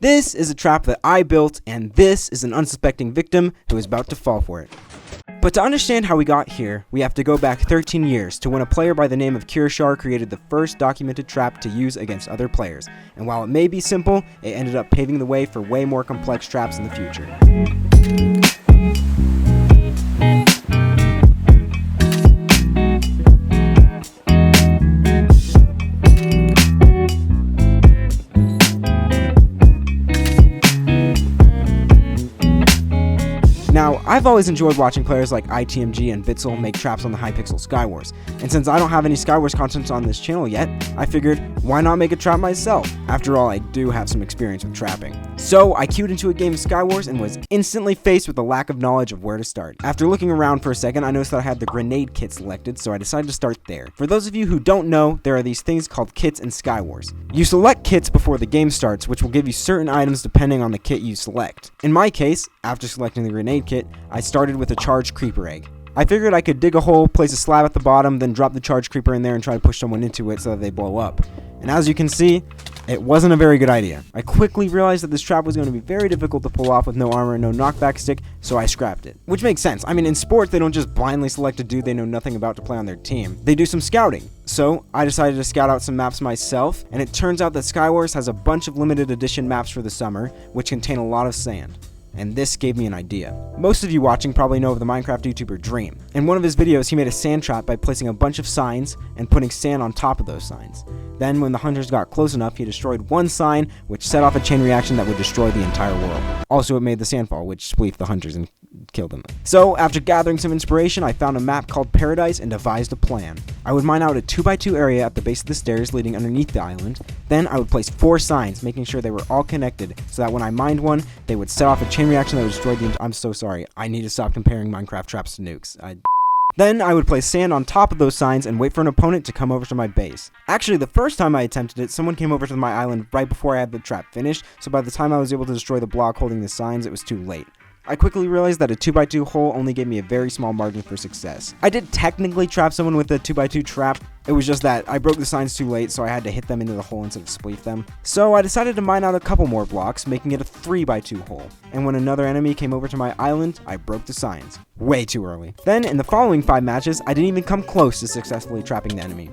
This is a trap that I built, and this is an unsuspecting victim who is about to fall for it. But to understand how we got here, we have to go back 13 years to when a player by the name of Kirishar created the first documented trap to use against other players. And while it may be simple, it ended up paving the way for way more complex traps in the future. Now, I've always enjoyed watching players like ITMG and Vitzel make traps on the Hypixel Skywars, and since I don't have any Skywars content on this channel yet, I figured, why not make a trap myself? After all, I do have some experience with trapping. So, I queued into a game of Skywars and was instantly faced with a lack of knowledge of where to start. After looking around for a second, I noticed that I had the grenade kit selected, so I decided to start there. For those of you who don't know, there are these things called kits in Skywars. You select kits before the game starts, which will give you certain items depending on the kit you select. In my case, after selecting the grenade kit, I started with a charged creeper egg. I figured I could dig a hole, place a slab at the bottom, then drop the charged creeper in there and try to push someone into it so that they blow up. And as you can see, it wasn't a very good idea. I quickly realized that this trap was going to be very difficult to pull off with no armor and no knockback stick, so I scrapped it. Which makes sense. I mean, in sports, they don't just blindly select a dude they know nothing about to play on their team. They do some scouting. So, I decided to scout out some maps myself, and it turns out that Skywars has a bunch of limited edition maps for the summer, which contain a lot of sand. And this gave me an idea. Most of you watching probably know of the Minecraft YouTuber Dream. In one of his videos, he made a sand trap by placing a bunch of signs and putting sand on top of those signs. Then, when the hunters got close enough, he destroyed one sign, which set off a chain reaction that would destroy the entire world. Also, it made the sand fall, which spleefed the hunters and killed them. So, after gathering some inspiration, I found a map called Paradise and devised a plan. I would mine out a 2x2 area at the base of the stairs leading underneath the island. Then, I would place 4 signs, making sure they were all connected, so that when I mined one, they would set off a chain reaction that would destroy the I'm so sorry. I need to stop comparing Minecraft traps to nukes. Then I would place sand on top of those signs and wait for an opponent to come over to my base. Actually, the first time I attempted it, someone came over to my island right before I had the trap finished, so by the time I was able to destroy the block holding the signs, it was too late. I quickly realized that a 2x2 hole only gave me a very small margin for success. I did technically trap someone with a 2x2 trap. It was just that I broke the signs too late, so I had to hit them into the hole instead of spleef them. So I decided to mine out a couple more blocks, making it a 3x2 hole. And when another enemy came over to my island, I broke the signs. Way too early. Then, in the following 5 matches, I didn't even come close to successfully trapping the enemy.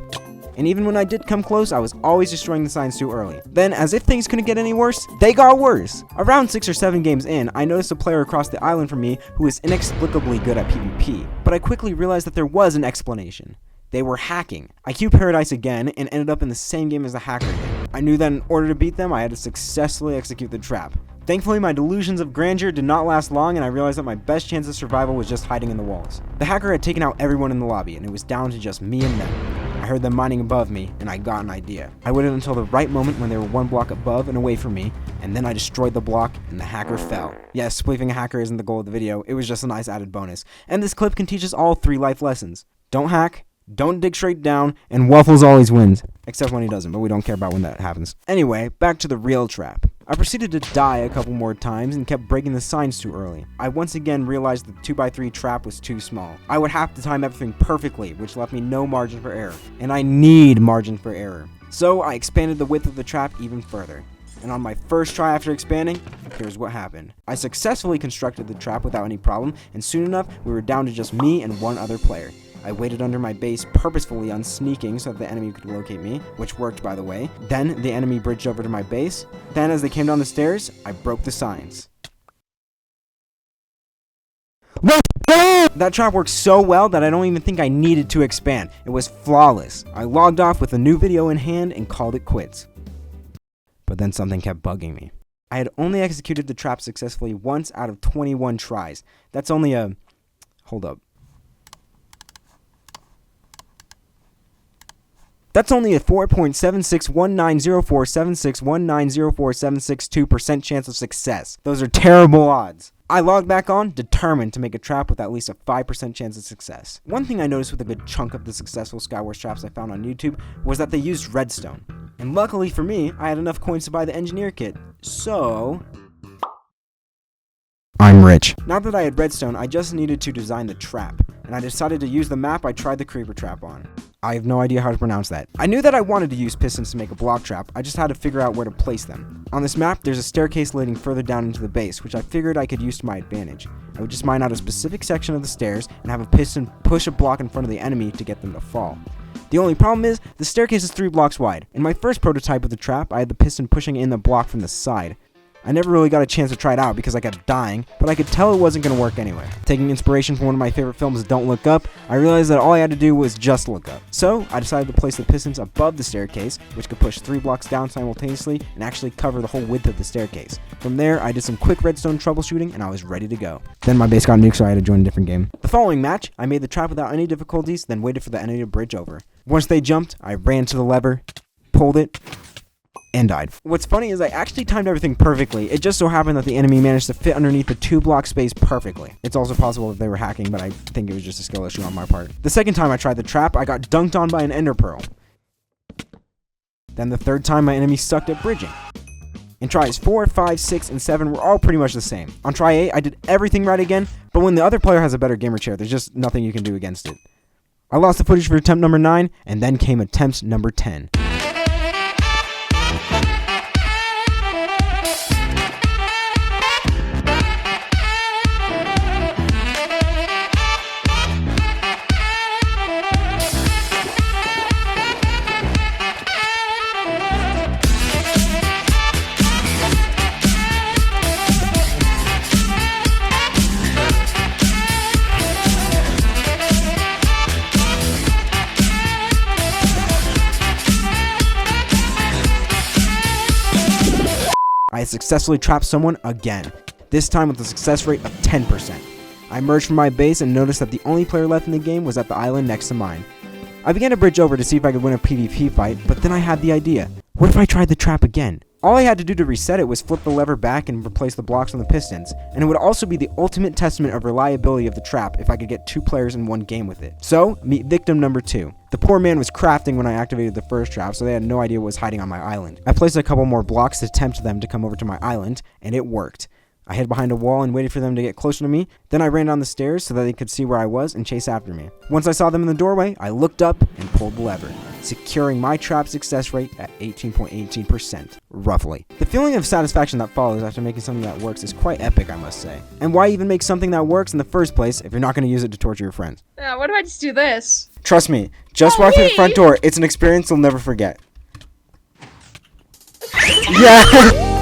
And even when I did come close, I was always destroying the signs too early. Then, as if things couldn't get any worse, they got worse. Around 6 or 7 games in, I noticed a player across the island from me who was inexplicably good at PvP. But I quickly realized that there was an explanation. They were hacking. I queued Paradise again and ended up in the same game as the hacker did. I knew that in order to beat them, I had to successfully execute the trap. Thankfully, my delusions of grandeur did not last long, and I realized that my best chance of survival was just hiding in the walls. The hacker had taken out everyone in the lobby, and it was down to just me and them. I heard them mining above me, and I got an idea. I waited until the right moment when they were 1 block above and away from me, and then I destroyed the block, and the hacker fell. Yes, spleefing a hacker isn't the goal of the video, it was just a nice added bonus. And this clip can teach us all 3 life lessons. Don't hack, don't dig straight down, and Waffles always wins. Except when he doesn't, but we don't care about when that happens. Anyway, back to the real trap. I proceeded to die a couple more times and kept breaking the signs too early. I once again realized the 2x3 trap was too small. I would have to time everything perfectly, which left me no margin for error. And I need margin for error. So I expanded the width of the trap even further. And on my first try after expanding, here's what happened. I successfully constructed the trap without any problem, and soon enough, we were down to just me and 1 other player. I waited under my base purposefully unsneaking so that the enemy could locate me, which worked by the way. Then the enemy bridged over to my base. Then as they came down the stairs, I broke the signs. That trap worked so well that I don't even think I needed to expand. It was flawless. I logged off with a new video in hand and called it quits. But then something kept bugging me. I had only executed the trap successfully once out of 21 tries. That's only a... Hold up. That's only a 4.76190476190476.2% chance of success. Those are terrible odds. I logged back on, determined to make a trap with at least a 5% chance of success. One thing I noticed with a good chunk of the successful Skywars traps I found on YouTube was that they used redstone. And luckily for me, I had enough coins to buy the engineer kit. So... I'm rich. Now that I had redstone, I just needed to design the trap. And and I decided to use the map I tried the creeper trap on. I have no idea how to pronounce that. I knew that I wanted to use pistons to make a block trap, I just had to figure out where to place them. On this map, there's a staircase leading further down into the base, which I figured I could use to my advantage. I would just mine out a specific section of the stairs and have a piston push a block in front of the enemy to get them to fall. The only problem is, the staircase is 3 blocks wide. In my first prototype of the trap, I had the piston pushing in the block from the side. I never really got a chance to try it out because I kept dying, but I could tell it wasn't going to work anyway. Taking inspiration from one of my favorite films, Don't Look Up, I realized that all I had to do was just look up. So, I decided to place the pistons above the staircase, which could push 3 blocks down simultaneously and actually cover the whole width of the staircase. From there, I did some quick redstone troubleshooting and I was ready to go. Then my base got nuked, so I had to join a different game. The following match, I made the trap without any difficulties, then waited for the enemy to bridge over. Once they jumped, I ran to the lever, pulled it, and died. What's funny is I actually timed everything perfectly. It just so happened that the enemy managed to fit underneath the 2-block space perfectly. It's also possible that they were hacking, but I think it was just a skill issue on my part. The second time I tried the trap, I got dunked on by an ender pearl. Then the third time, my enemy sucked at bridging. And tries 4, 5, 6, and 7 were all pretty much the same. On try 8, I did everything right again, but when the other player has a better gamer chair, there's just nothing you can do against it. I lost the footage for attempt number 9, and then came attempt number 10. I successfully trapped someone again, this time with a success rate of 10%. I emerged from my base and noticed that the only player left in the game was at the island next to mine. I began to bridge over to see if I could win a PvP fight, but then I had the idea. What if I tried the trap again? All I had to do to reset it was flip the lever back and replace the blocks on the pistons, and it would also be the ultimate testament of reliability of the trap if I could get 2 players in one game with it. So, meet victim number 2. The poor man was crafting when I activated the first trap, so they had no idea what was hiding on my island. I placed a couple more blocks to tempt them to come over to my island, and it worked. I hid behind a wall and waited for them to get closer to me, then I ran down the stairs so that they could see where I was and chase after me. Once I saw them in the doorway, I looked up and pulled the lever, securing my trap success rate at 18.18%, roughly. The feeling of satisfaction that follows after making something that works is quite epic, I must say. And why even make something that works in the first place if you're not going to use it to torture your friends? Yeah, what if I just do this? Trust me, just walk through the front door. It's an experience you'll never forget. Yeah!